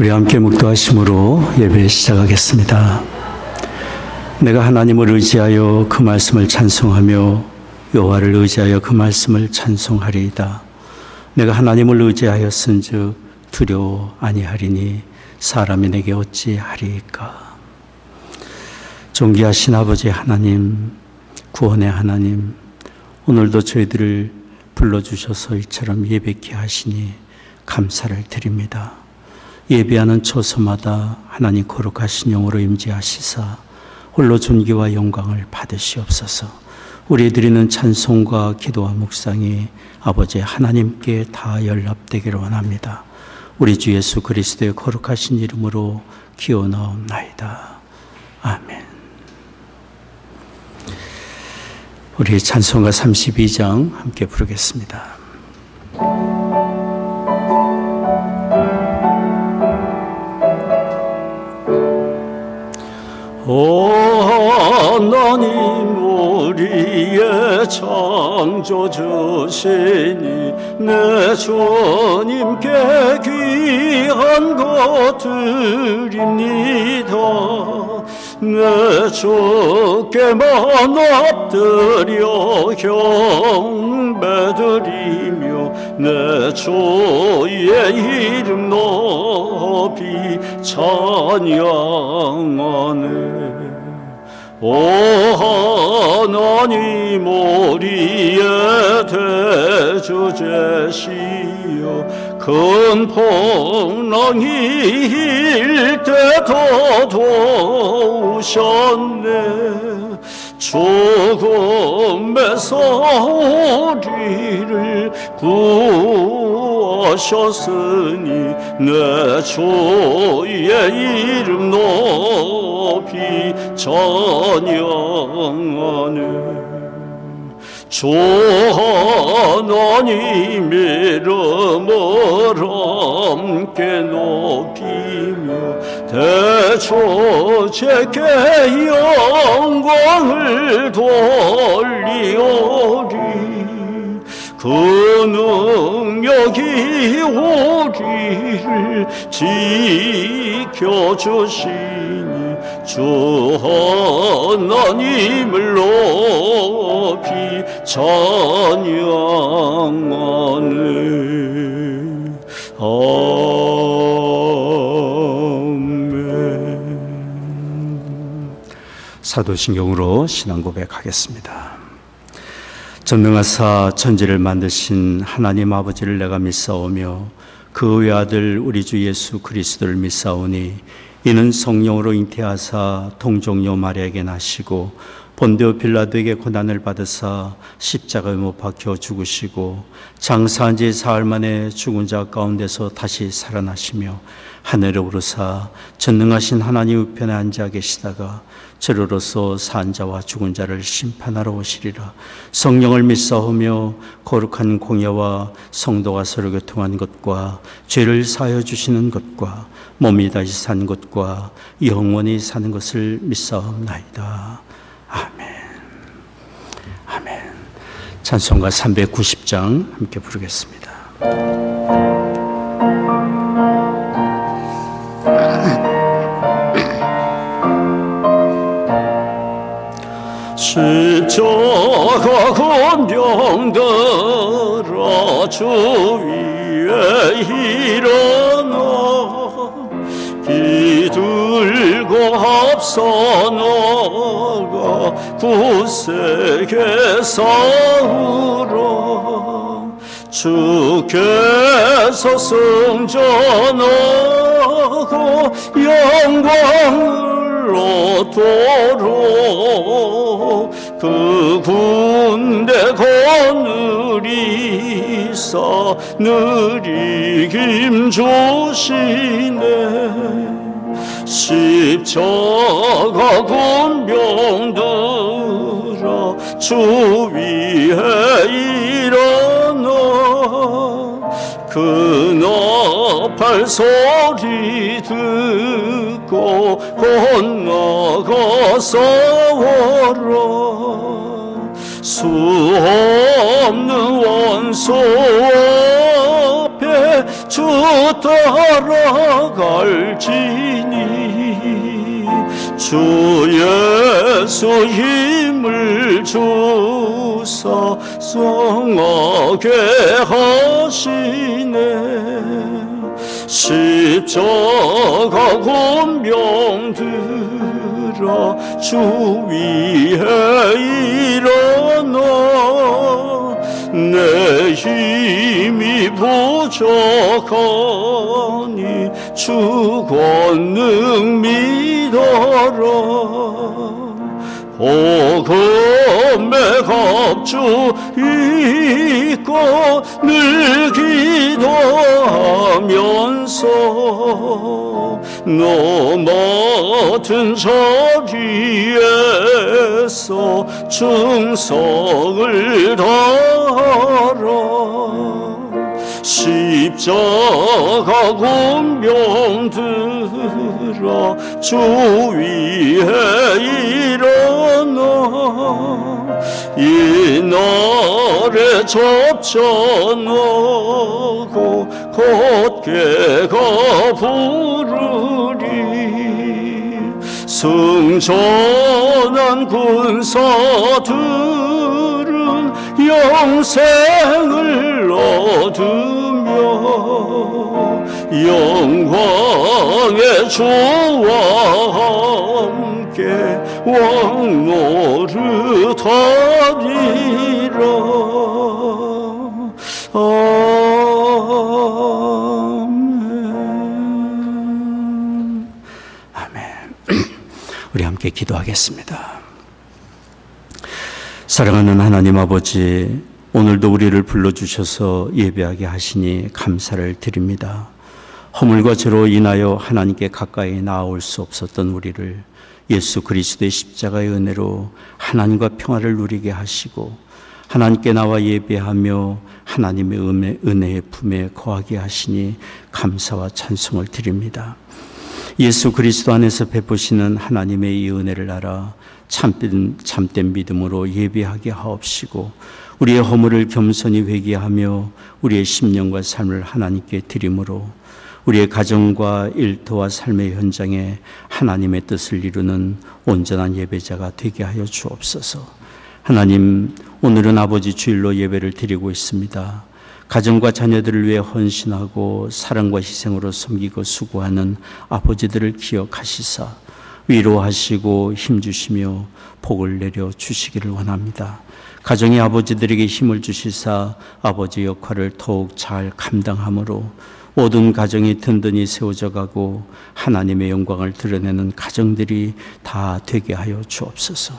우리 함께 묵도하심으로 예배 시작하겠습니다. 내가 하나님을 의지하여 그 말씀을 찬송하며 여호와를 의지하여 그 말씀을 찬송하리이다. 내가 하나님을 의지하였은즉 두려워 아니하리니 사람이 내게 어찌하리이까. 존귀하신 아버지 하나님, 구원의 하나님, 오늘도 저희들을 불러주셔서 이처럼 예배케 하시니 감사를 드립니다. 예배하는 처소마다 하나님 거룩하신 영으로 임재하시사 홀로 존귀와 영광을 받으시옵소서. 우리 드리는 찬송과 기도와 묵상이 아버지 하나님께 다 연락되기를 원합니다. 우리 주 예수 그리스도의 거룩하신 이름으로 기원하옵나이다. 아멘. 우리 찬송가 32장 함께 부르겠습니다. 하나님 우리의 창조주시니 내 주님께 귀한 것 드립니다. 내 주께만 엎드려 경배드리며 내 주의 이름 높이 찬양하네. 오 하나님 우리의 대주제시여 큰 풍랑이 일 때 더 도우셨네. 죽음에서 우리를 구하셨으니 내 주의 이름 높이 찬양하네. 주 하나님 이름을 함께 높이며 대주제께 영광을 돌리오리. 그 능력이 우리를 지켜주시니 주 하나님을 높이 찬양하네. 아멘. 사도신경으로 신앙 고백하겠습니다. 전능하사 천지를 만드신 하나님 아버지를 내가 믿사오며 그 외아들 우리 주 예수 그리스도를 믿사오니 이는 성령으로 잉태하사 동정녀 마리아에게 나시고 본디오 빌라도에게 고난을 받으사 십자가에 못 박혀 죽으시고 장사한 지 사흘 만에 죽은 자 가운데서 다시 살아나시며 하늘에 오르사 전능하신 하나님 우편에 앉아 계시다가 저로로서 산 자와 죽은 자를 심판하러 오시리라. 성령을 믿사오며 거룩한 공예와 성도가 서로 교통한 것과 죄를 사하여 주시는 것과 몸이 다시 산 것과 영원히 사는 것을 믿사옵나이다. 아멘. 아멘. 찬송가 390장 함께 부르겠습니다. 십자가 건병들어 주 위에 일어나 기들고 앞서 나가 굳세게 싸우라. 주께서 승전하고 영광을 얻도록 그 군대 거느리사 느리 힘주시네. 십자가 군병들아 주 위에 일어나 그 나팔 소리 듣고 건너가 싸워라. 수 없는 원수 앞에 주 따라갈지니 주 예수 힘을 주사 성하게 하시네. 십자가 권명 들어 주 위에 일어나 내 힘이 부족하니 주 권능 믿어라. 복음의 갑주 입고 늘 기도하면서 너 맡은 자리에서 충성을 다하라. 십자가 권명 들어 주 위에 일어나 이날에 접전하고 곧게 가 부르리. 승천한 군사들은 영생을 얻으며 영광의 주와 함께 왕노릇하리라. 아멘. 우리 함께 기도하겠습니다. 사랑하는 하나님 아버지, 오늘도 우리를 불러주셔서 예배하게 하시니 감사를 드립니다. 허물과 죄로 인하여 하나님께 가까이 나아올 수 없었던 우리를 예수 그리스도의 십자가의 은혜로 하나님과 평화를 누리게 하시고 하나님께 나와 예배하며 하나님의 은혜의 품에 거하게 하시니 감사와 찬송을 드립니다. 예수 그리스도 안에서 베푸시는 하나님의 이 은혜를 알아 참된 믿음으로 예배하게 하옵시고 우리의 허물을 겸손히 회개하며 우리의 심령과 삶을 하나님께 드림으로 우리의 가정과 일터와 삶의 현장에 하나님의 뜻을 이루는 온전한 예배자가 되게 하여 주옵소서. 하나님, 오늘은 아버지 주일로 예배를 드리고 있습니다. 가정과 자녀들을 위해 헌신하고 사랑과 희생으로 섬기고 수고하는 아버지들을 기억하시사 위로하시고 힘주시며 복을 내려 주시기를 원합니다. 가정의 아버지들에게 힘을 주시사 아버지 역할을 더욱 잘 감당함으로 모든 가정이 든든히 세워져 가고 하나님의 영광을 드러내는 가정들이 다 되게 하여 주옵소서.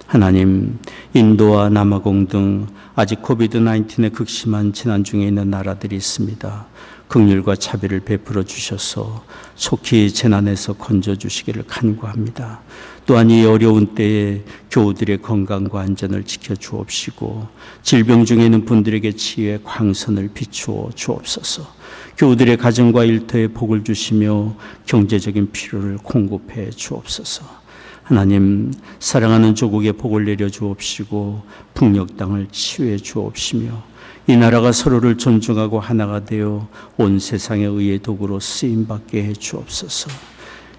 하나님, 인도와 남아공 등 아직 코비드-19의 극심한 재난 중에 있는 나라들이 있습니다. 긍휼과 자비를 베풀어 주셔서 속히 재난에서 건져주시기를 간구합니다. 또한 이 어려운 때에 교우들의 건강과 안전을 지켜주옵시고 질병 중에 있는 분들에게 치유의 광선을 비추어 주옵소서. 교우들의 가정과 일터에 복을 주시며 경제적인 필요를 공급해 주옵소서. 하나님, 사랑하는 조국에 복을 내려 주옵시고 북녘 땅을 치유해 주옵시며 이 나라가 서로를 존중하고 하나가 되어 온 세상의 의의 도구로 쓰임받게 해 주옵소서.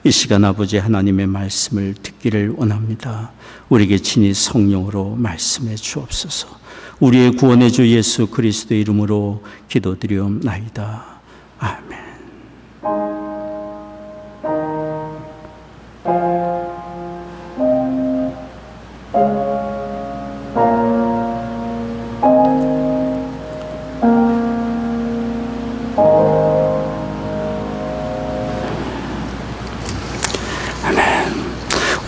이 시간 아버지 하나님의 말씀을 듣기를 원합니다. 우리에게 친히 성령으로 말씀해 주옵소서. 우리의 구원의 주 예수 그리스도의 이름으로 기도드리옵나이다. 아멘.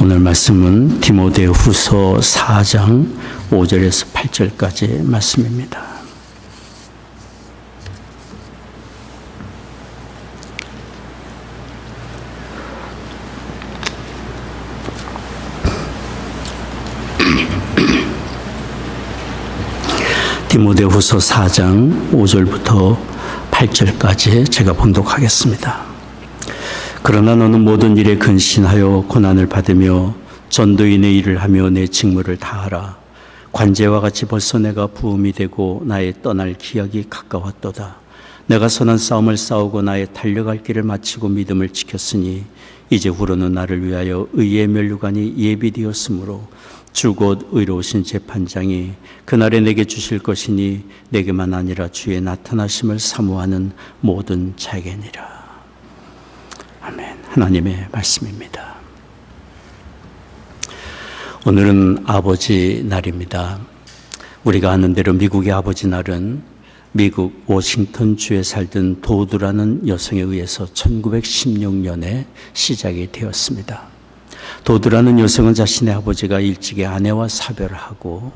오늘 말씀은 디모데후서 4장 5절에서 8절까지의 말씀입니다. 디모데후서 4장 5절부터 8절까지 제가 봉독하겠습니다. 그러나 너는 모든 일에 근신하여 고난을 받으며 전도인의 일을 하며 내 직무를 다하라. 관제와 같이 벌써 내가 부음이 되고 나의 떠날 기약이 가까웠도다. 내가 선한 싸움을 싸우고 나의 달려갈 길을 마치고 믿음을 지켰으니 이제 후로는 나를 위하여 의의 면류관이 예비되었으므로 주 곧 의로우신 재판장이 그날에 내게 주실 것이니 내게만 아니라 주의 나타나심을 사모하는 모든 자에게니라. 아멘. 하나님의 말씀입니다. 오늘은 아버지 날입니다. 우리가 아는 대로 미국의 아버지 날은 미국 워싱턴 주에 살던 도드라는 여성에 의해서 1916년에 시작이 되었습니다. 도드라는 여성은 자신의 아버지가 일찍이 아내와 사별하고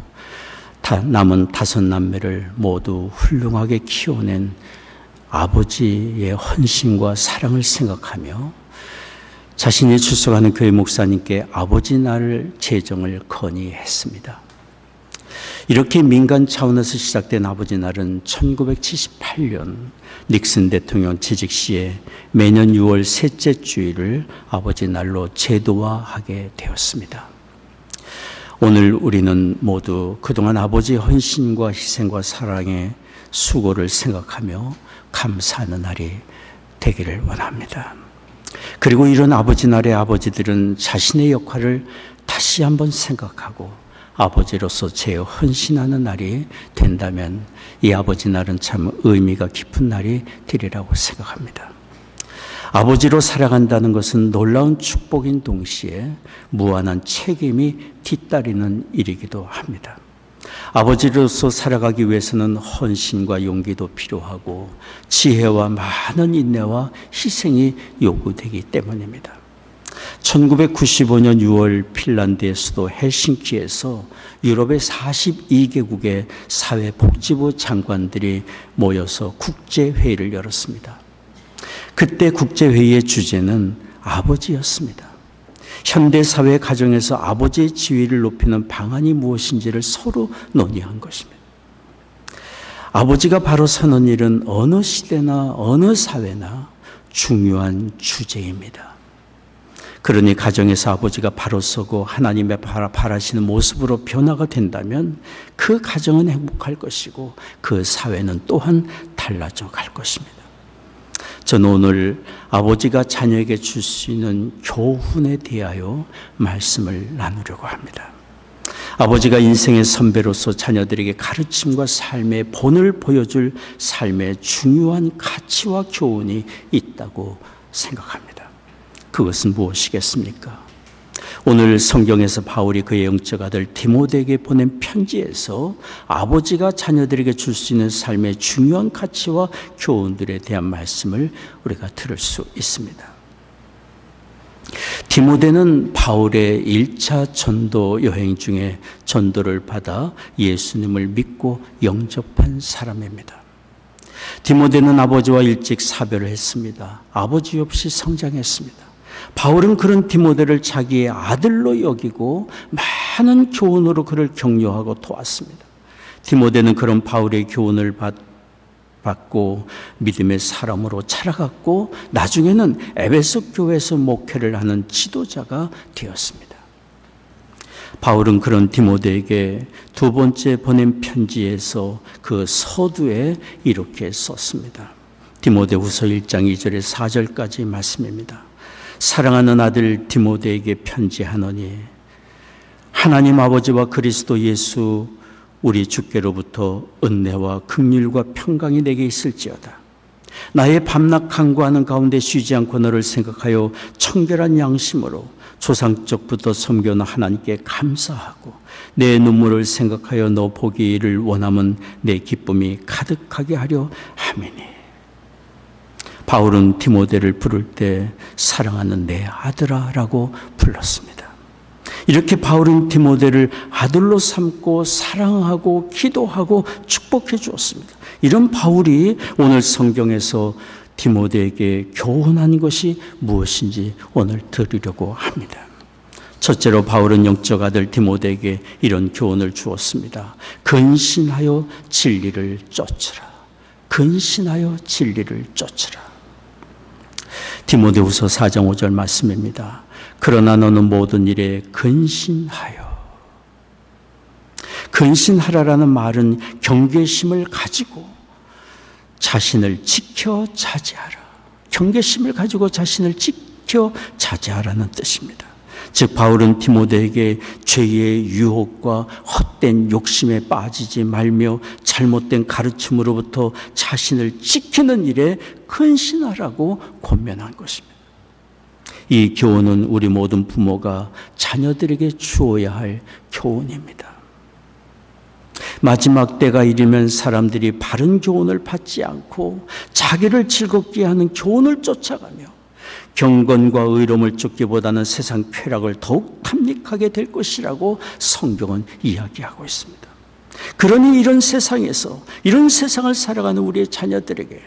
남은 5남매를 모두 훌륭하게 키워낸 아버지의 헌신과 사랑을 생각하며 자신이 출석하는 교회 목사님께 아버지 날 제정을 건의했습니다. 이렇게 민간 차원에서 시작된 아버지 날은 1978년 닉슨 대통령 재직 시에 매년 6월 셋째 주일을 아버지 날로 제도화하게 되었습니다. 오늘 우리는 모두 그동안 아버지의 헌신과 희생과 사랑의 수고를 생각하며 감사하는 날이 되기를 원합니다. 그리고 이런 아버지 날의 아버지들은 자신의 역할을 다시 한번 생각하고 아버지로서 재헌신하는 날이 된다면 이 아버지 날은 참 의미가 깊은 날이 되리라고 생각합니다. 아버지로 살아간다는 것은 놀라운 축복인 동시에 무한한 책임이 뒤따르는 일이기도 합니다. 아버지로서 살아가기 위해서는 헌신과 용기도 필요하고 지혜와 많은 인내와 희생이 요구되기 때문입니다. 1995년 6월 핀란드의 수도 헬싱키에서 유럽의 42개국의 사회복지부 장관들이 모여서 국제회의를 열었습니다. 그때 국제회의의 주제는 아버지였습니다. 현대사회 가정에서 아버지의 지위를 높이는 방안이 무엇인지를 서로 논의한 것입니다. 아버지가 바로 서는 일은 어느 시대나 어느 사회나 중요한 주제입니다. 그러니 가정에서 아버지가 바로 서고 하나님의 바라시는 모습으로 변화가 된다면 그 가정은 행복할 것이고 그 사회는 또한 달라져 갈 것입니다. 저는 오늘 아버지가 자녀에게 줄 수 있는 교훈에 대하여 말씀을 나누려고 합니다. 아버지가 인생의 선배로서 자녀들에게 가르침과 삶의 본을 보여줄 삶의 중요한 가치와 교훈이 있다고 생각합니다. 그것은 무엇이겠습니까? 오늘 성경에서 바울이 그의 영적 아들 디모데에게 보낸 편지에서 아버지가 자녀들에게 줄 수 있는 삶의 중요한 가치와 교훈들에 대한 말씀을 우리가 들을 수 있습니다. 디모데는 바울의 1차 전도 여행 중에 전도를 받아 예수님을 믿고 영접한 사람입니다. 디모데는 아버지와 일찍 사별을 했습니다. 아버지 없이 성장했습니다. 바울은 그런 디모데를 자기의 아들로 여기고 많은 교훈으로 그를 격려하고 도왔습니다. 디모데는 그런 바울의 교훈을 받고 믿음의 사람으로 자라갔고 나중에는 에베소 교회에서 목회를 하는 지도자가 되었습니다. 바울은 그런 디모데에게 두 번째 보낸 편지에서 그 서두에 이렇게 썼습니다. 디모데후서 1장 2절에 4절까지 말씀입니다. 사랑하는 아들 디모데에게 편지하노니 하나님 아버지와 그리스도 예수 우리 주께로부터 은혜와 긍휼과 평강이 내게 있을지어다. 나의 밤낮 간구하는 가운데 쉬지 않고 너를 생각하여 청결한 양심으로 조상적부터 섬겨온 하나님께 감사하고 내 눈물을 생각하여 너 보기를 원함은 내 기쁨이 가득하게 하려 함이니. 바울은 디모데를 부를 때 사랑하는 내 아들아라고 불렀습니다. 이렇게 바울은 디모데를 아들로 삼고 사랑하고 기도하고 축복해 주었습니다. 이런 바울이 오늘 성경에서 디모데에게 교훈한 것이 무엇인지 오늘 들으려고 합니다. 첫째로 바울은 영적 아들 디모데에게 이런 교훈을 주었습니다. 근신하여 진리를 쫓으라. 근신하여 진리를 쫓으라. 디모데후서 4장 5절 말씀입니다. 그러나 너는 모든 일에 근신하여. 근신하라라는 말은 경계심을 가지고 자신을 지켜 자제하라. 경계심을 가지고 자신을 지켜 자제하라는 뜻입니다. 즉 바울은 디모데에게 죄의 유혹과 헛된 욕심에 빠지지 말며 잘못된 가르침으로부터 자신을 지키는 일에 근신하라고 권면한 것입니다. 이 교훈은 우리 모든 부모가 자녀들에게 주어야 할 교훈입니다. 마지막 때가 이르면 사람들이 바른 교훈을 받지 않고 자기를 즐겁게 하는 교훈을 쫓아가며 경건과 의로움을 쫓기보다는 세상 쾌락을 더욱 탐닉하게 될 것이라고 성경은 이야기하고 있습니다. 그러니 이런 세상에서, 이런 세상을 살아가는 우리의 자녀들에게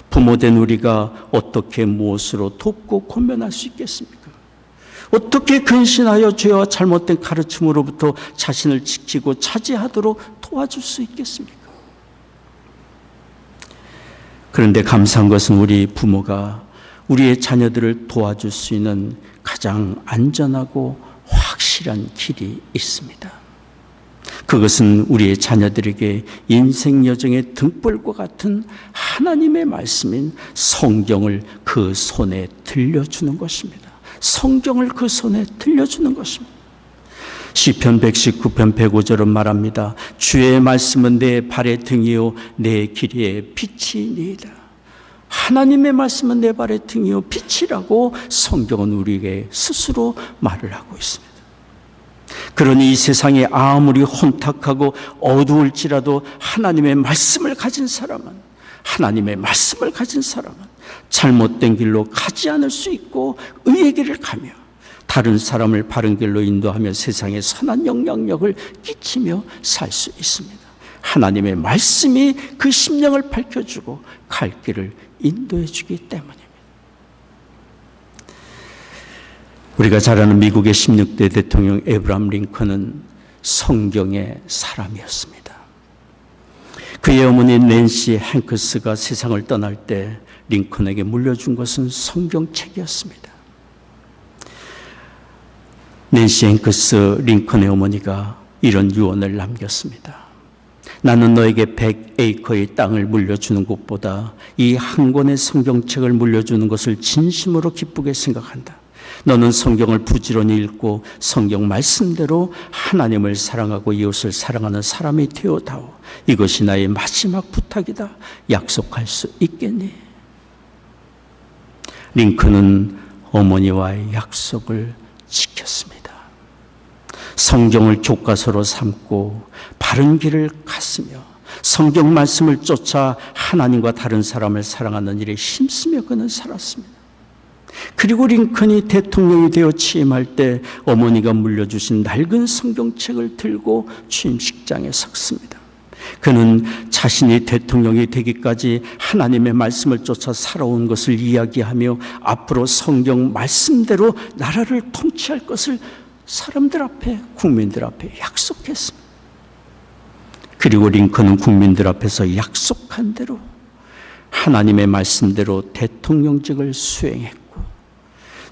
부모된 우리가 어떻게 무엇으로 돕고 권면할 수 있겠습니까? 어떻게 근신하여 죄와 잘못된 가르침으로부터 자신을 지키고 차지하도록 도와줄 수 있겠습니까? 그런데 감사한 것은 우리 부모가 우리의 자녀들을 도와줄 수 있는 가장 안전하고 확실한 길이 있습니다. 그것은 우리의 자녀들에게 인생 여정의 등불과 같은 하나님의 말씀인 성경을 그 손에 들려주는 것입니다. 성경을 그 손에 들려주는 것입니다. 시편 119편 105절은 말합니다. 주의 말씀은 내 발의 등이요 내 길의 빛이니이다. 하나님의 말씀은 내 발의 등이요 빛이라고 성경은 우리에게 스스로 말을 하고 있습니다. 그러니 이 세상이 아무리 혼탁하고 어두울지라도 하나님의 말씀을 가진 사람은 잘못된 길로 가지 않을 수 있고 의의 길을 가며 다른 사람을 바른 길로 인도하며 세상에 선한 영향력을 끼치며 살 수 있습니다. 하나님의 말씀이 그 심령을 밝혀주고 갈 길을 인도해 주기 때문입니다. 우리가 잘 아는 미국의 16대 대통령 에브라함 링컨은 성경의 사람이었습니다. 그의 어머니 낸시 행크스가 세상을 떠날 때 링컨에게 물려준 것은 성경책이었습니다. 낸시 행크스 링컨의 어머니가 이런 유언을 남겼습니다. 나는 너에게 100에이커의 땅을 물려주는 것보다 이 한 권의 성경책을 물려주는 것을 진심으로 기쁘게 생각한다. 너는 성경을 부지런히 읽고 성경 말씀대로 하나님을 사랑하고 이웃을 사랑하는 사람이 되어다오. 이것이 나의 마지막 부탁이다. 약속할 수 있겠니? 링컨은 어머니와의 약속을 지켰습니다. 성경을 교과서로 삼고 바른 길을 갔으며 성경 말씀을 쫓아 하나님과 다른 사람을 사랑하는 일에 힘쓰며 그는 살았습니다. 그리고 링컨이 대통령이 되어 취임할 때 어머니가 물려주신 낡은 성경책을 들고 취임식장에 섰습니다. 그는 자신이 대통령이 되기까지 하나님의 말씀을 쫓아 살아온 것을 이야기하며 앞으로 성경 말씀대로 나라를 통치할 것을 사람들 앞에, 국민들 앞에 약속했습니다. 그리고 링컨은 국민들 앞에서 약속한 대로 하나님의 말씀대로 대통령직을 수행했고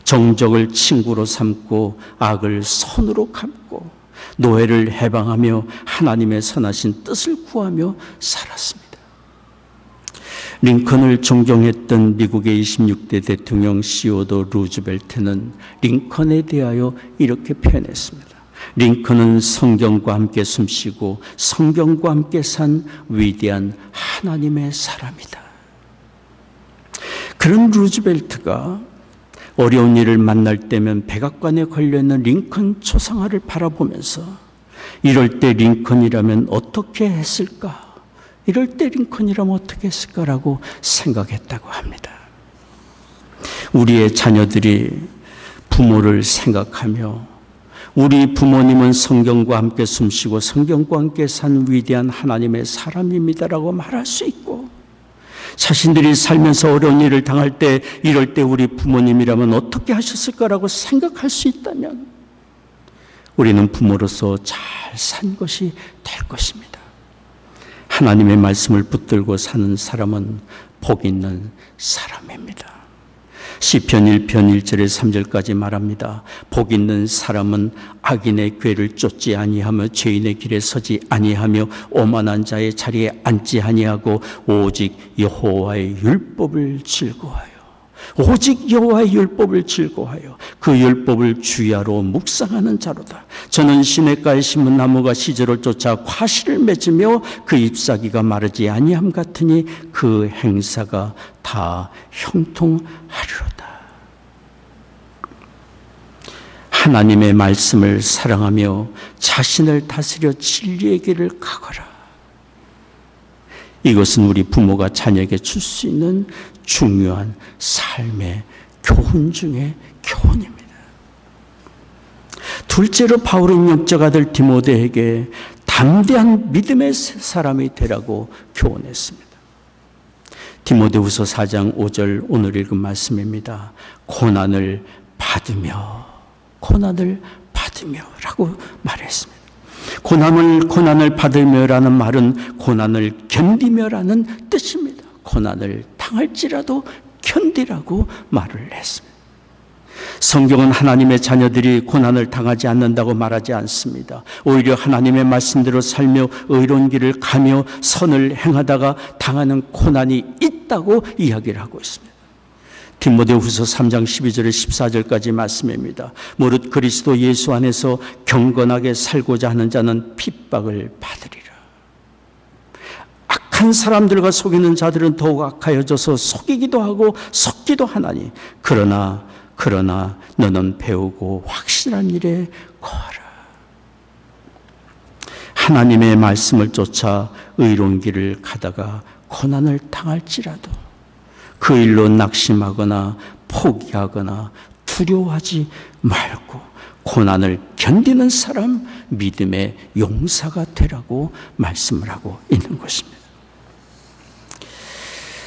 정적을 친구로 삼고 악을 선으로 갚고 노예를 해방하며 하나님의 선하신 뜻을 구하며 살았습니다. 링컨을 존경했던 미국의 26대 대통령 시오도 루즈벨트는 링컨에 대하여 이렇게 표현했습니다. 링컨은 성경과 함께 숨쉬고 성경과 함께 산 위대한 하나님의 사람이다. 그런 루즈벨트가 어려운 일을 만날 때면 백악관에 걸려있는 링컨 초상화를 바라보면서 이럴 때 링컨이라면 어떻게 했을까? 이럴 때 링컨이라면 어떻게 했을까라고 생각했다고 합니다. 우리의 자녀들이 부모를 생각하며 우리 부모님은 성경과 함께 숨쉬고 성경과 함께 산 위대한 하나님의 사람입니다라고 말할 수 있고 자신들이 살면서 어려운 일을 당할 때 이럴 때 우리 부모님이라면 어떻게 하셨을까라고 생각할 수 있다면 우리는 부모로서 잘 산 것이 될 것입니다. 하나님의 말씀을 붙들고 사는 사람은 복 있는 사람입니다. 시편 1편 1절에 3절까지 말합니다. 복 있는 사람은 악인의 궤를 쫓지 아니하며 죄인의 길에 서지 아니하며 오만한 자의 자리에 앉지 아니하고 오직 여호와의 율법을 즐거워하여, 오직 여호와의 율법을 즐거워하여 그 율법을 주야로 묵상하는 자로다. 저는 시냇가에 심은 나무가 시절을 쫓아 과실을 맺으며 그 잎사귀가 마르지 아니함 같으니 그 행사가 다 형통하리로다. 하나님의 말씀을 사랑하며 자신을 다스려 진리의 길을 가거라. 이것은 우리 부모가 자녀에게 줄 수 있는 중요한 삶의 교훈 중에 교훈입니다. 둘째로 바울은 영적 아들 디모데에게 담대한 믿음의 사람이 되라고 교훈했습니다. 디모데후서 4장 5절 오늘 읽은 말씀입니다. 고난을 받으며 라고 말했습니다. 고난을 받으며라는 말은 고난을 견디며라는 뜻입니다. 고난을 당할지라도 견디라고 말을 했습니다. 성경은 하나님의 자녀들이 고난을 당하지 않는다고 말하지 않습니다. 오히려 하나님의 말씀대로 살며 의로운 길을 가며 선을 행하다가 당하는 고난이 있다고 이야기를 하고 있습니다. 디모데후서 3장 12절에 14절까지 말씀입니다. 무릇 그리스도 예수 안에서 경건하게 살고자 하는 자는 핍박을 받으리라. 악한 사람들과 속이는 자들은 더욱 악하여져서 속이기도 하고 섞기도 하나니 그러나 너는 배우고 확실한 일에 거하라. 하나님의 말씀을 쫓아 의로운 길을 가다가 고난을 당할지라도 그 일로 낙심하거나 포기하거나 두려워하지 말고 고난을 견디는 사람, 믿음의 용사가 되라고 말씀을 하고 있는 것입니다.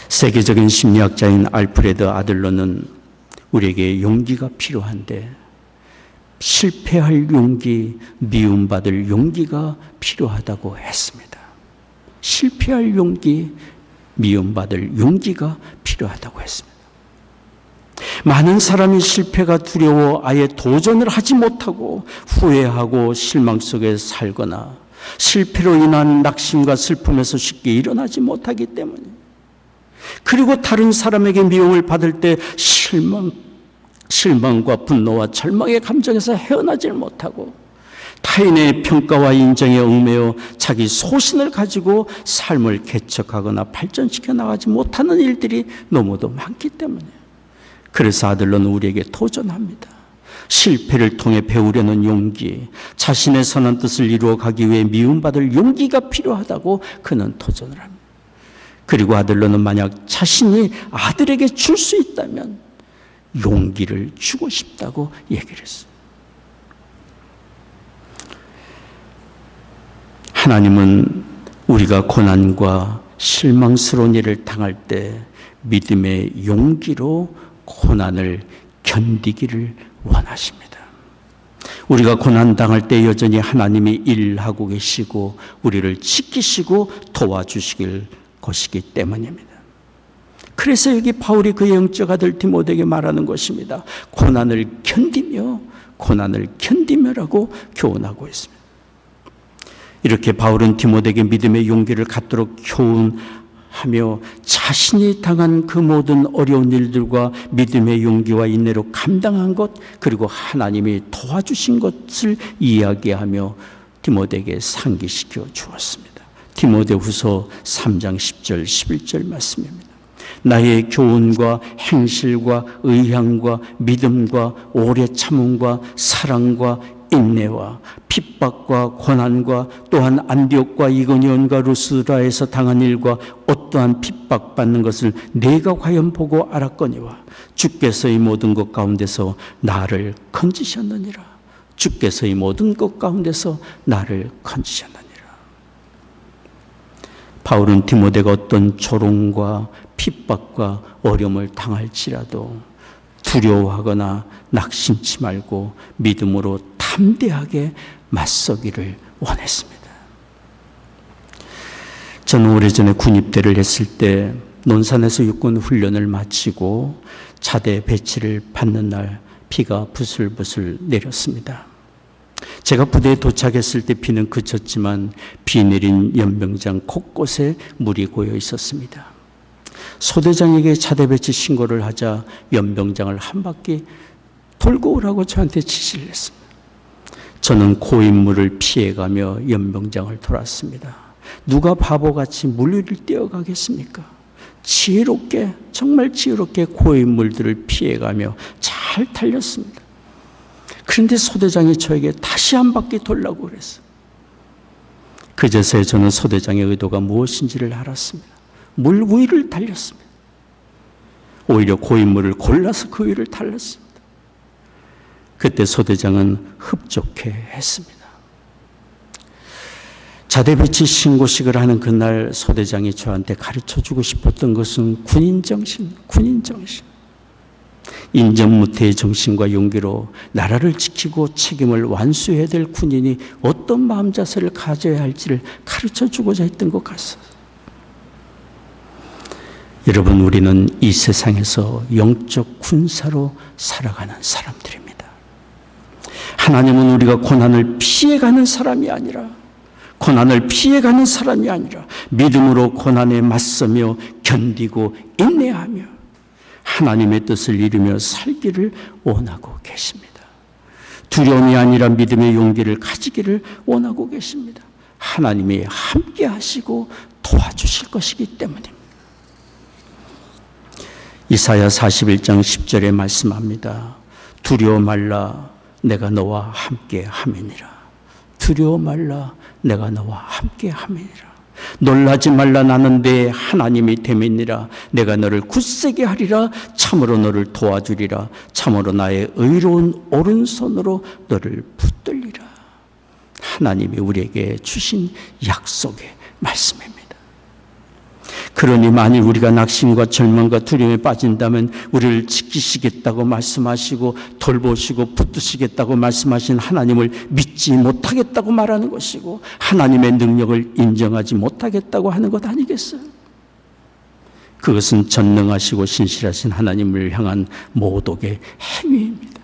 세계적인 심리학자인 알프레드 아들러는 우리에게 용기가 필요한데 실패할 용기, 미움받을 용기가 필요하다고 했습니다. 실패할 용기, 미움받을 용기가 필요하다고 했습니다. 많은 사람이 실패가 두려워 아예 도전을 하지 못하고 후회하고 실망 속에 살거나 실패로 인한 낙심과 슬픔에서 쉽게 일어나지 못하기 때문에, 그리고 다른 사람에게 미움을 받을 때 실망과 분노와 절망의 감정에서 헤어나질 못하고 타인의 평가와 인정에 얽매여 자기 소신을 가지고 삶을 개척하거나 발전시켜 나가지 못하는 일들이 너무도 많기 때문에, 그래서 아들로는 우리에게 도전합니다. 실패를 통해 배우려는 용기, 자신의 선한 뜻을 이루어 가기 위해 미움받을 용기가 필요하다고 그는 도전을 합니다. 그리고 아들로는 만약 자신이 아들에게 줄 수 있다면 용기를 주고 싶다고 얘기를 했어요. 하나님은 우리가 고난과 실망스러운 일을 당할 때 믿음의 용기로 고난을 견디기를 원하십니다. 우리가 고난 당할 때 여전히 하나님이 일하고 계시고 우리를 지키시고 도와주시길 것이기 때문입니다. 그래서 여기 바울이 그의 영적 아들 디모데에게 말하는 것입니다. 고난을 견디며라고 교훈하고 있습니다. 이렇게 바울은 디모데에게 믿음의 용기를 갖도록 교훈하며 자신이 당한 그 모든 어려운 일들과 믿음의 용기와 인내로 감당한 것, 그리고 하나님이 도와주신 것을 이야기하며 디모데에게 상기시켜 주었습니다. 디모데후서 3장 10절 11절 말씀입니다. 나의 교훈과 행실과 의향과 믿음과 오래 참음과 사랑과 인내와 핍박과 고난과 또한 안디옥과 이고니온과 루스드라에서 당한 일과 어떠한 핍박받는 것을 내가 과연 보고 알았거니와 주께서 이 모든 것 가운데서 나를 건지셨느니라. 주께서 이 모든 것 가운데서 나를 건지셨느니라. 바울은 디모데가 어떤 조롱과 핍박과 어려움을 당할지라도 두려워하거나 낙심치 말고 믿음으로 담대하게 맞서기를 원했습니다. 저는 오래전에 군입대를 했을 때 논산에서 육군 훈련을 마치고 자대 배치를 받는 날 비가 부슬부슬 내렸습니다. 제가 부대에 도착했을 때 비는 그쳤지만 비 내린 연병장 곳곳에 물이 고여 있었습니다. 소대장에게 자대 배치 신고를 하자 연병장을 한 바퀴 돌고 오라고 저한테 지시를 했습니다. 저는 고인물을 피해가며 연병장을 돌았습니다. 누가 바보같이 물 위를 뛰어가겠습니까? 지혜롭게, 정말 지혜롭게 고인물들을 피해가며 잘 달렸습니다. 그런데 소대장이 저에게 다시 한 바퀴 돌라고 그랬어요. 그제서야 저는 소대장의 의도가 무엇인지를 알았습니다. 물 위를 달렸습니다. 오히려 고인물을 골라서 그 위를 달렸습니다. 그때 소대장은 흡족해 했습니다. 자대 배치 신고식을 하는 그날 소대장이 저한테 가르쳐주고 싶었던 것은 군인정신. 인정무태의 정신과 용기로 나라를 지키고 책임을 완수해야 될 군인이 어떤 마음 자세를 가져야 할지를 가르쳐주고자 했던 것 같습니다. 여러분, 우리는 이 세상에서 영적 군사로 살아가는 사람들입니다. 하나님은 우리가 고난을 피해가는 사람이 아니라 믿음으로 고난에 맞서며 견디고 인내하며 하나님의 뜻을 이루며 살기를 원하고 계십니다. 두려움이 아니라 믿음의 용기를 가지기를 원하고 계십니다. 하나님이 함께 하시고 도와주실 것이기 때문입니다. 이사야 41장 10절에 말씀합니다. 두려워 말라, 내가 너와 함께 함이니라. 두려워 말라, 내가 너와 함께 함이니라. 놀라지 말라, 나는 내 하나님이 됨이니라. 내가 너를 굳세게 하리라. 참으로 너를 도와주리라. 참으로 나의 의로운 오른손으로 너를 붙들리라. 하나님이 우리에게 주신 약속의 말씀입니다. 그러니 만일 우리가 낙심과 절망과 두려움에 빠진다면 우리를 지키시겠다고 말씀하시고 돌보시고 붙드시겠다고 말씀하신 하나님을 믿지 못하겠다고 말하는 것이고 하나님의 능력을 인정하지 못하겠다고 하는 것 아니겠어요? 그것은 전능하시고 신실하신 하나님을 향한 모독의 행위입니다.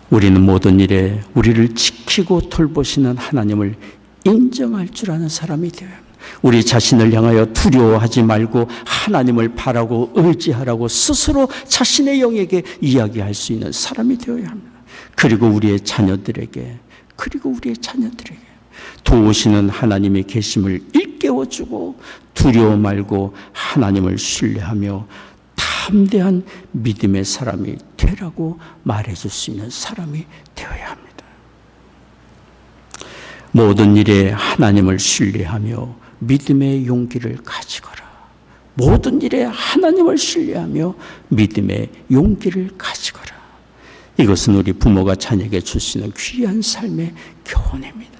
우리는 모든 일에 우리를 지키고 돌보시는 하나님을 인정할 줄 아는 사람이 되어야 합니다. 우리 자신을 향하여 두려워하지 말고 하나님을 바라고 의지하라고 스스로 자신의 영에게 이야기할 수 있는 사람이 되어야 합니다. 그리고 우리의 자녀들에게 도우시는 하나님의 계심을 일깨워주고 두려워 말고 하나님을 신뢰하며 담대한 믿음의 사람이 되라고 말해줄 수 있는 사람이 되어야 합니다. 모든 일에 하나님을 신뢰하며 믿음의 용기를 가지거라. 모든 일에 하나님을 신뢰하며 믿음의 용기를 가지거라. 이것은 우리 부모가 자녀에게 줄 수 있는 귀한 삶의 교훈입니다.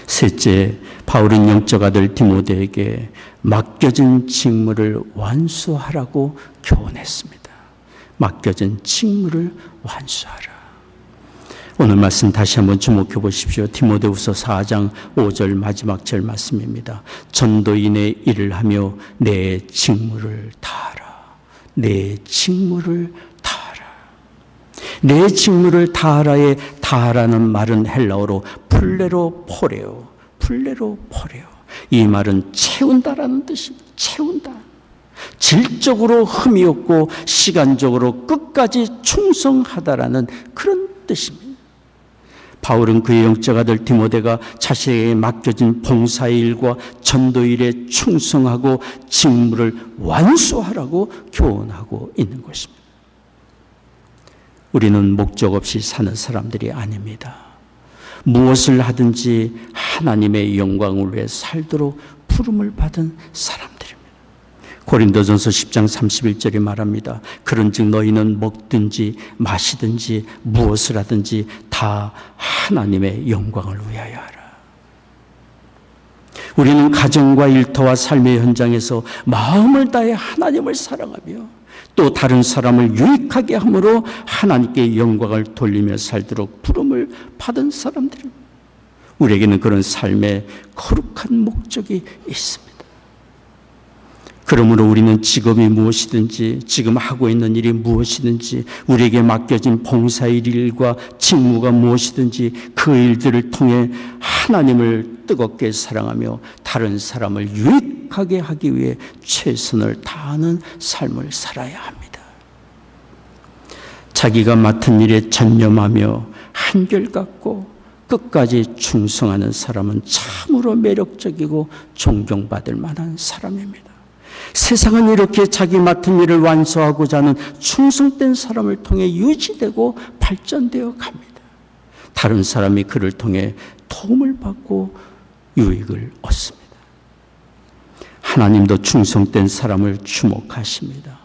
셋째, 바울은 영적 아들 디모데에게 맡겨진 직무를 완수하라고 교훈했습니다. 맡겨진 직무를 완수하라. 오늘 말씀 다시 한번 주목해 보십시오. 디모데후서 4장 5절 마지막 절 말씀입니다. 전도인의 일을 하며 내 직무를 다하라. 내 직무를 다하라. 내 직무를 다하라의 다하라는 말은 헬라어로 플레로 포레오. 이 말은 채운다라는 뜻입니다. 채운다. 질적으로 흠이 없고 시간적으로 끝까지 충성하다라는 그런 뜻입니다. 바울은 그의 영적 아들 디모데가 자신에게 맡겨진 봉사의 일과 전도일에 충성하고 직무를 완수하라고 교훈하고 있는 것입니다. 우리는 목적 없이 사는 사람들이 아닙니다. 무엇을 하든지 하나님의 영광을 위해 살도록 부름을 받은 사람들입니다. 고린도전서 10장 31절이 말합니다. 그런즉 너희는 먹든지 마시든지 무엇을 하든지 다 하나님의 영광을 위하여 하라. 우리는 가정과 일터와 삶의 현장에서 마음을 다해 하나님을 사랑하며 또 다른 사람을 유익하게 함으로 하나님께 영광을 돌리며 살도록 부름을 받은 사람들입니다. 우리에게는 그런 삶의 거룩한 목적이 있습니다. 그러므로 우리는 직업이 무엇이든지, 지금 하고 있는 일이 무엇이든지, 우리에게 맡겨진 봉사의 일과 직무가 무엇이든지 그 일들을 통해 하나님을 뜨겁게 사랑하며 다른 사람을 유익하게 하기 위해 최선을 다하는 삶을 살아야 합니다. 자기가 맡은 일에 전념하며 한결같고 끝까지 충성하는 사람은 참으로 매력적이고 존경받을 만한 사람입니다. 세상은 이렇게 자기 맡은 일을 완수하고자 하는 충성된 사람을 통해 유지되고 발전되어 갑니다. 다른 사람이 그를 통해 도움을 받고 유익을 얻습니다. 하나님도 충성된 사람을 주목하십니다.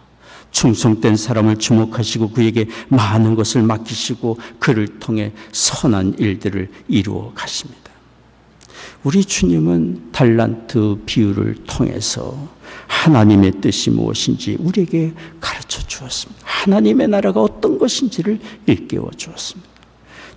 충성된 사람을 주목하시고 그에게 많은 것을 맡기시고 그를 통해 선한 일들을 이루어 가십니다. 우리 주님은 달란트 비유를 통해서 하나님의 뜻이 무엇인지 우리에게 가르쳐 주었습니다. 하나님의 나라가 어떤 것인지를 일깨워 주었습니다.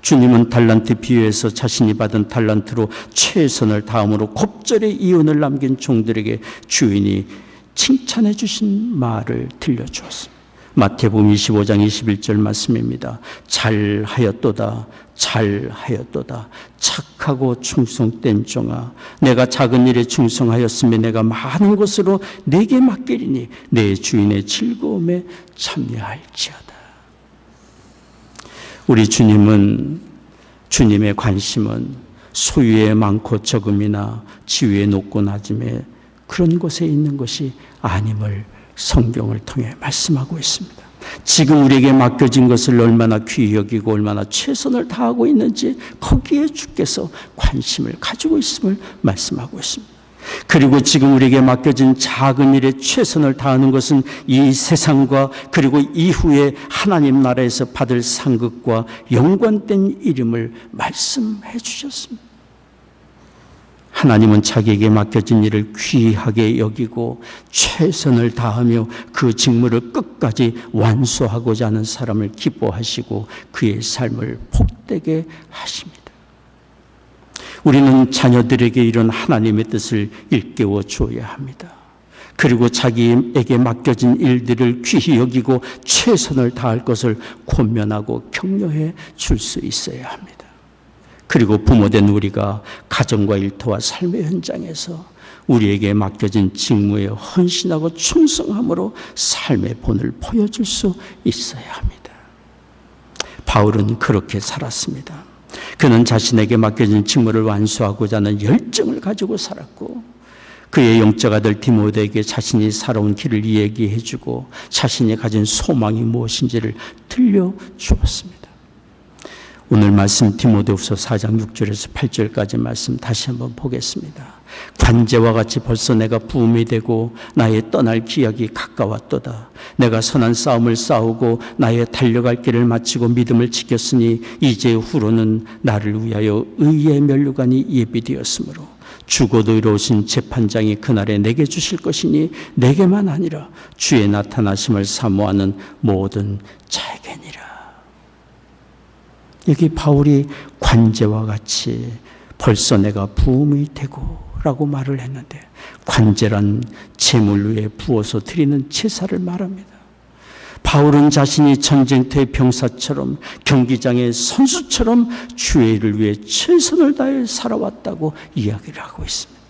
주님은 달란트 비유에서 자신이 받은 달란트로 최선을 다함으로 곱절의 이윤을 남긴 종들에게 주인이 칭찬해 주신 말을 들려주었습니다. 마태복음 25장 21절 말씀입니다. 잘하였도다, 잘하였도다. 착하고 충성된 종아, 내가 작은 일에 충성하였으면 내가 많은 것으로 내게 맡기리니 내 주인의 즐거움에 참여할지어다. 우리 주님의 관심은 소유의 많고 적음이나 지위의 높고 낮음에 그런 곳에 있는 것이 아님을 성경을 통해 말씀하고 있습니다. 지금 우리에게 맡겨진 것을 얼마나 귀히 여기고 얼마나 최선을 다하고 있는지 거기에 주께서 관심을 가지고 있음을 말씀하고 있습니다. 그리고 지금 우리에게 맡겨진 작은 일에 최선을 다하는 것은 이 세상과 그리고 이후에 하나님 나라에서 받을 상급과 연관된 이름을 말씀해 주셨습니다. 하나님은 자기에게 맡겨진 일을 귀하게 여기고 최선을 다하며 그 직무를 끝까지 완수하고자 하는 사람을 기뻐하시고 그의 삶을 복되게 하십니다. 우리는 자녀들에게 이런 하나님의 뜻을 일깨워 줘야 합니다. 그리고 자기에게 맡겨진 일들을 귀히 여기고 최선을 다할 것을 권면하고 격려해 줄 수 있어야 합니다. 그리고 부모된 우리가 가정과 일터와 삶의 현장에서 우리에게 맡겨진 직무에 헌신하고 충성함으로 삶의 본을 보여줄 수 있어야 합니다. 바울은 그렇게 살았습니다. 그는 자신에게 맡겨진 직무를 완수하고자 하는 열정을 가지고 살았고 그의 영적 아들 디모데에게 자신이 살아온 길을 이야기해주고 자신이 가진 소망이 무엇인지를 들려주었습니다. 오늘 말씀 디모데후서 4장 6절에서 8절까지 말씀 다시 한번 보겠습니다. 관제와 같이 벌써 내가 부음이 되고 나의 떠날 기약이 가까웠도다. 내가 선한 싸움을 싸우고 나의 달려갈 길을 마치고 믿음을 지켰으니 이제 후로는 나를 위하여 의의 면류관이 예비되었으므로 죽어도 이루어진 재판장이 그날에 내게 주실 것이니 내게만 아니라 주의 나타나심을 사모하는 모든 자에게니라. 여기 바울이 관제와 같이 벌써 내가 부음이 되고 라고 말을 했는데 관제란 제물 위에 부어서 드리는 제사를 말합니다. 바울은 자신이 전쟁터의 병사처럼 경기장의 선수처럼 주의 일을 위해 최선을 다해 살아왔다고 이야기를 하고 있습니다.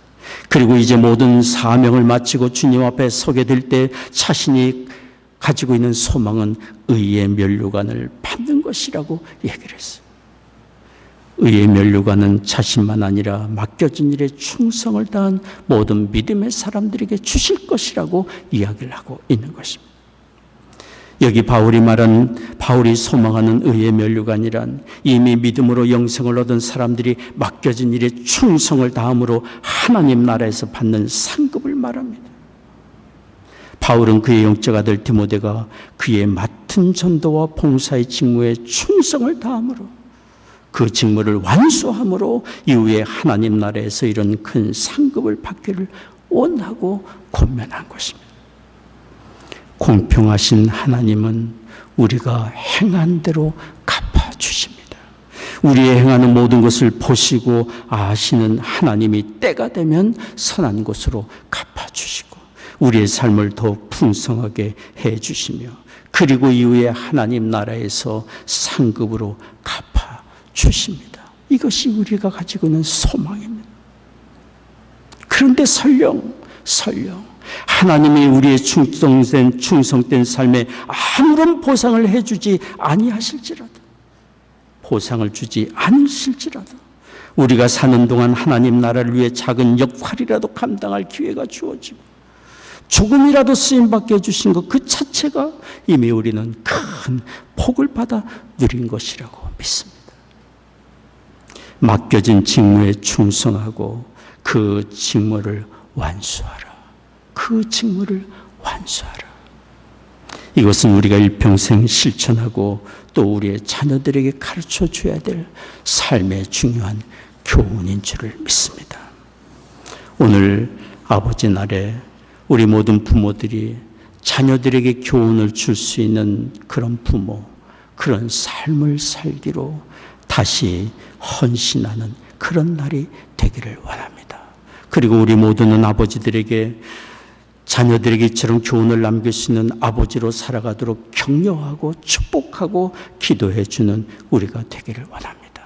그리고 이제 모든 사명을 마치고 주님 앞에 서게 될 때 자신이 가지고 있는 소망은 의의 면류관을 받는 것이라고 얘기를 했어요. 의의 면류관은 자신만 아니라 맡겨진 일에 충성을 다한 모든 믿음의 사람들에게 주실 것이라고 이야기를 하고 있는 것입니다. 여기 바울이 소망하는 의의 면류관이란 이미 믿음으로 영생을 얻은 사람들이 맡겨진 일에 충성을 다함으로 하나님 나라에서 받는 상급을 말합니다. 바울은 그의 영적 아들 디모데가 그의 맡은 전도와 봉사의 직무에 충성을 다함으로 그 직무를 완수함으로 이후에 하나님 나라에서 이런 큰 상급을 받기를 원하고 권면한 것입니다. 공평하신 하나님은 우리가 행한 대로 갚아주십니다. 우리의 행하는 모든 것을 보시고 아시는 하나님이 때가 되면 선한 것으로 갚아주시고 우리의 삶을 더 풍성하게 해주시며 그리고 이후에 하나님 나라에서 상급으로 갚아주십니다. 이것이 우리가 가지고 있는 소망입니다. 그런데 설령 하나님이 우리의 충성된 삶에 아무런 보상을 해주지 아니하실지라도, 보상을 주지 않으실지라도 우리가 사는 동안 하나님 나라를 위해 작은 역할이라도 감당할 기회가 주어지고 조금이라도 쓰임받게 해주신 것 그 자체가 이미 우리는 큰 복을 받아 누린 것이라고 믿습니다. 맡겨진 직무에 충성하고 그 직무를 완수하라. 그 직무를 완수하라. 이것은 우리가 일평생 실천하고 또 우리의 자녀들에게 가르쳐줘야 될 삶의 중요한 교훈인 줄을 믿습니다. 오늘 아버지 날에 우리 모든 부모들이 자녀들에게 교훈을 줄 수 있는 그런 부모, 그런 삶을 살기로 다시 헌신하는 그런 날이 되기를 원합니다. 그리고 우리 모두는 아버지들에게 자녀들에게 이처럼 교훈을 남길 수 있는 아버지로 살아가도록 격려하고 축복하고 기도해 주는 우리가 되기를 원합니다.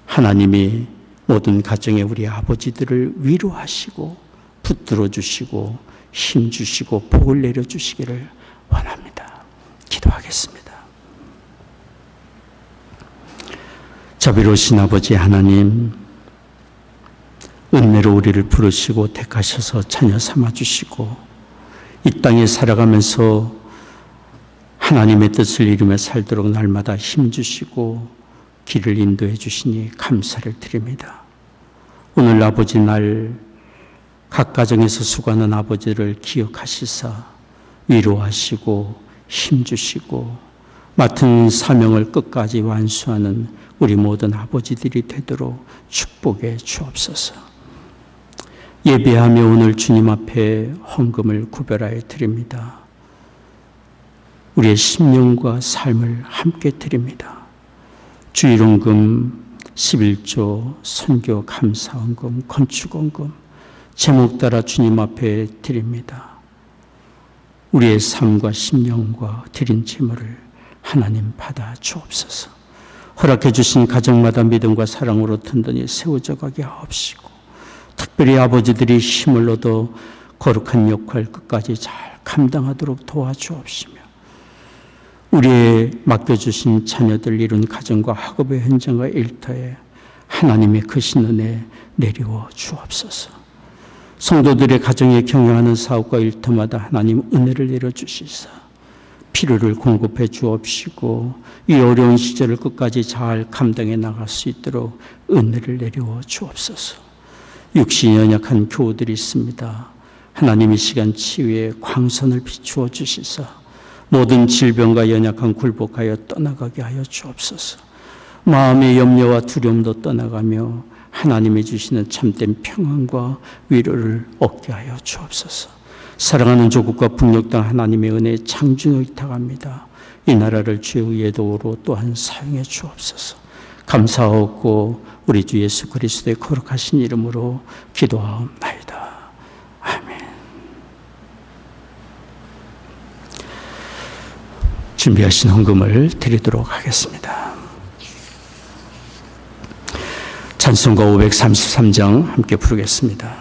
하나님이 모든 가정의 우리 아버지들을 위로하시고 붙들어 주시고 힘 주시고 복을 내려 주시기를 원합니다. 기도하겠습니다. 자비로우신 아버지 하나님, 은혜로 우리를 부르시고 택하셔서 자녀 삼아주시고 이 땅에 살아가면서 하나님의 뜻을 이루며 살도록 날마다 힘주시고 길을 인도해 주시니 감사를 드립니다. 오늘 아버지 날 각 가정에서 수고하는 아버지를 기억하시사 위로하시고 힘주시고 맡은 사명을 끝까지 완수하는 우리 모든 아버지들이 되도록 축복해 주옵소서. 예배하며 오늘 주님 앞에 헌금을 구별하여 드립니다. 우리의 심령과 삶을 함께 드립니다. 주일헌금, 11조, 선교 감사헌금, 건축헌금 제목 따라 주님 앞에 드립니다. 우리의 삶과 심령과 드린 제물을 하나님 받아 주옵소서. 허락해 주신 가정마다 믿음과 사랑으로 든든히 세워져 가게 하옵시고 특별히 아버지들이 힘을 얻어 거룩한 역할 끝까지 잘 감당하도록 도와주옵시며 우리의 맡겨주신 자녀들 이룬 가정과 학업의 현장과 일터에 하나님의 크신 은혜 내리워 주옵소서. 성도들의 가정에 경영하는 사업과 일터마다 하나님 은혜를 내려주시사 필요를 공급해 주옵시고 이 어려운 시절을 끝까지 잘 감당해 나갈 수 있도록 은혜를 내려 주옵소서. 육신이 연약한 교우들이 있습니다. 하나님 이 시간 치유에 광선을 비추어 주시사 모든 질병과 연약한 굴복하여 떠나가게 하여 주옵소서. 마음의 염려와 두려움도 떠나가며 하나님이 주시는 참된 평안과 위로를 얻게 하여 주옵소서. 사랑하는 조국과 북녘 땅 하나님의 은혜에 장중을 의탁합니다. 이 나라를 주의 의의 도구로 또한 사용해 주옵소서. 감사하고 우리 주 예수 그리스도의 거룩하신 이름으로 기도하옵나이다. 아멘. 준비하신 헌금을 드리도록 하겠습니다. 찬송가 533장 함께 부르겠습니다.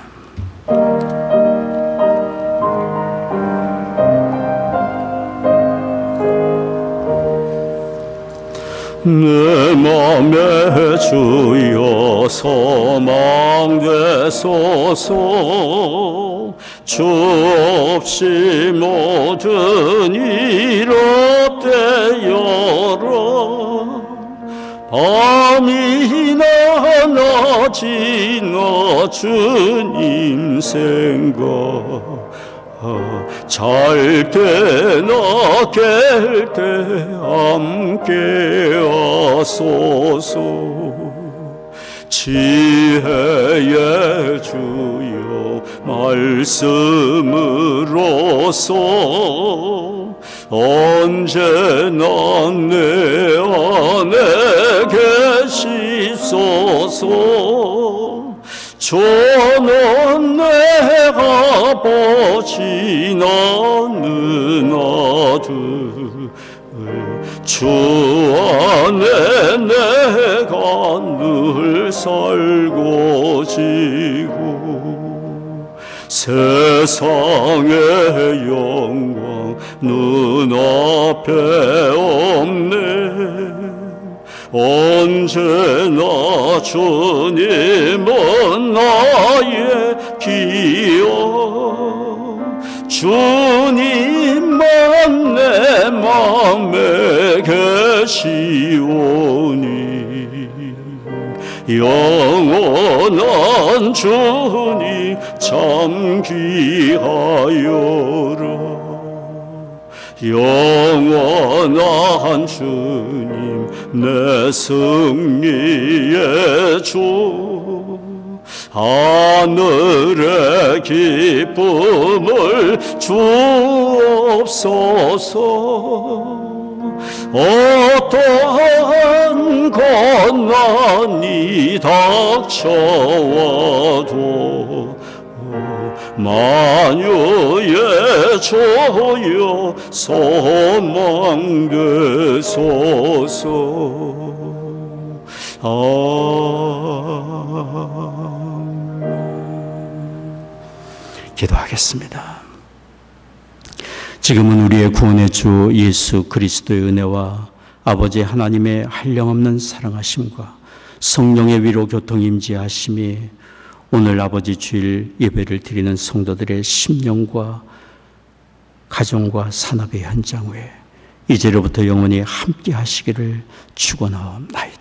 내 맘에 주여 소망 되소서. 주 없이 모든 일 어때여라. 밤이나 낮이나 주님 생각 잘 때나 깰 때 함께 하소서. 지혜의 주여 말씀으로서 언제나 내 안에 계시소서. 저는 내가 버지나는 아들 주 안에 내가 늘 살고 지고 세상의 영광 눈앞에 없네 언제나 주님은 나의 기억 주님만 내 맘에 계시오니 영원한 주님 참 귀하여라 영원한 주님 내 승리의 주 하늘의 기쁨을 주옵소서 어떠한 고난이 닥쳐와도 만유의 주여 소망되소서 기도하겠습니다. 지금은 우리의 구원의 주 예수 그리스도의 은혜와 아버지 하나님의 한량없는 사랑하심과 성령의 위로 교통 임재하심이 오늘 아버지 주일 예배를 드리는 성도들의 심령과 가정과 산업의 현장 위에 이제로부터 영원히 함께 하시기를 축원하옵나이다.